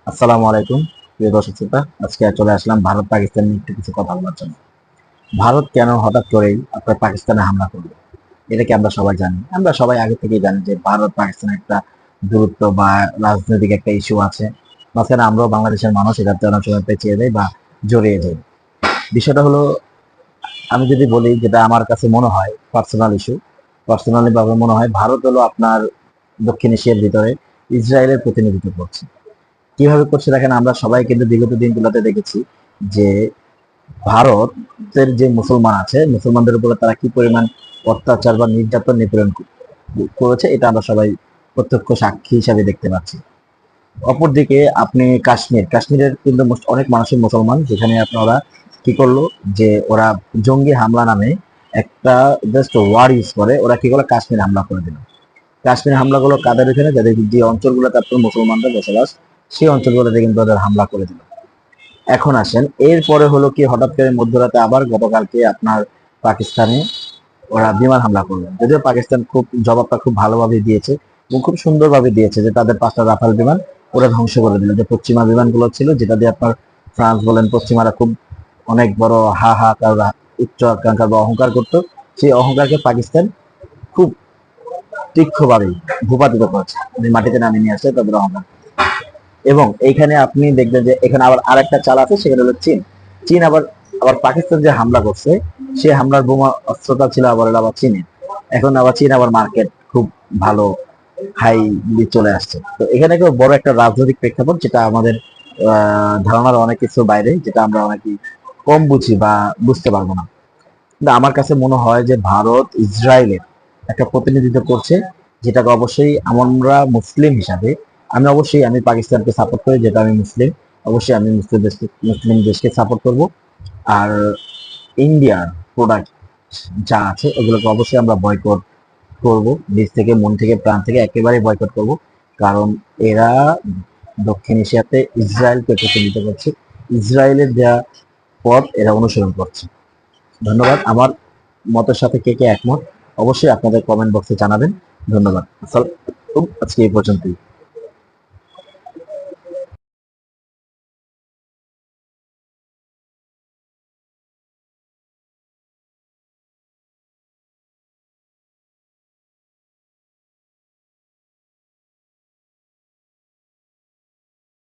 আসসালামু আলাইকুম প্রিয় দর্শক শ্রোতা। আজকে চলে আসলাম ভারত পাকিস্তান নিয়ে একটু কিছু কথা বলার জন্য। ভারত কেন হঠাৎ করেই আপনার পাকিস্তানে হামলা করলো, এটা কি আমরা সবাই জানি? আমরা সবাই আগে থেকেই জানি যে ভারত পাকিস্তানের একটা দূরত্ব বা রাজনৈতিক একটা ইস্যু আছে। মাঝখানে আমরাও বাংলাদেশের মানুষ এটাতে অনেক সময় পেঁচিয়ে দেয় বা জড়িয়ে যাই। বিষয়টা হলো, আমি যদি বলি যেটা আমার কাছে মনে হয় পার্সোনাল ইস্যু, পার্সোনালি ভাবে মনে হয় ভারত হলো আপনার দক্ষিণ এশিয়ার ভিতরে ইসরায়েলের প্রতিনিধিত্ব করছে। কিভাবে করছে দেখেন, আমরা সবাই কিন্তু বিগত দিনগুলোতে দেখেছি যে ভারতের যে মুসলমান আছে, মুসলমানদের উপরে তারা কি পরিমাণ অত্যাচার বা নির্যাতন নিপীড়ন করেছে, এটা আমরা সবাই প্রত্যক্ষ সাক্ষী হিসাবে দেখতে পাচ্ছি। অপরদিকে আপনি কাশ্মীরের কিন্তু অনেক মানুষের মুসলমান, যেখানে আপনারা কি করলো যে ওরা জঙ্গি হামলা নামে একটা জাস্ট ওয়ার্ড ইউজ করে, ওরা কি করলো কাশ্মীর হামলা করে দিল। কাশ্মীর হামলাগুলো কাদের এখানে, যাদের যে অঞ্চলগুলোতে আপনার মুসলমানদের বসবাস, সেই অঞ্চলগুলোতে কিন্তু ওদের হামলা করে দিল। এখন আসেন, এরপরে হলো কি, হঠাৎ করে মধ্যরাতে আবার গতকালকে আপনার পাকিস্তানে ওরা বিমান হামলা করলেন। যদিও পাকিস্তান খুব জবাবটা খুব ভালোভাবে দিয়েছে এবং খুব সুন্দরভাবে দিয়েছে, যে তাদের 5টা রাফাল বিমান ওরা ধ্বংস করে দিল। যে পশ্চিমা বিমানগুলো ছিল, যেটা দিয়ে আপনার ফ্রান্স বলেন পশ্চিমারা খুব অনেক বড় হাহাকার উচ্চ আকাঙ্ক্ষা বা অহংকার করতো, সেই অহংকারকে পাকিস্তান খুব তীক্ষ্ণভাবে ভূপাতিত করেছে, মানে মাটিতে নামিয়ে নিয়ে আসছে তাদের অহংকার। এবং এইখানে আপনি দেখবেন যে এখানে আবার আরেকটা চাল আছে, সেখানে হলো চীন। চীন আবার আবার পাকিস্তান যে হামলা করছে, সে হামলার বোমা অস্ত্রটা ছিল আবার চীনের। এখন আবার চীন আবার মার্কেট খুব ভালো হাই চলে আসছে। তো এখানে কেউ বড় একটা রাজনৈতিক প্রেক্ষাপট, যেটা আমাদের ধারণার অনেক কিছু বাইরে, যেটা আমরা অনেকেই কম বুঝি বা বুঝতে পারবো না। কিন্তু আমার কাছে মনে হয় যে ভারত ইসরায়েলের একটা প্রতিনিধিত্ব করছে, যেটাকে অবশ্যই আমরা মুসলিম হিসাবে, আমি পাকিস্তানকে সাপোর্ট করি, যেটা আমি মুসলিম, অবশ্যই আমি মুসলিম দেশকে সাপোর্ট করব। আর ইন্ডিয়ার প্রোডাক্ট যা আছে ওগুলোকে অবশ্যই আমরা বয়কট করব, নিজ থেকে, মন থেকে, প্রাণ থেকে একেবারে বয়কট করব। কারণ এরা দক্ষিণ এশিয়াতে ইসরায়েলকে প্রতিনিধিত্ব করছে, ইসরায়েলের দেয়া পথ এরা অনুসরণ করছে। ধন্যবাদ। আমার মতের সাথে কে কে একমত, অবশ্যই আপনাদের কমেন্ট বক্সে জানাবেন। ধন্যবাদ। আজকে এই পর্যন্তই।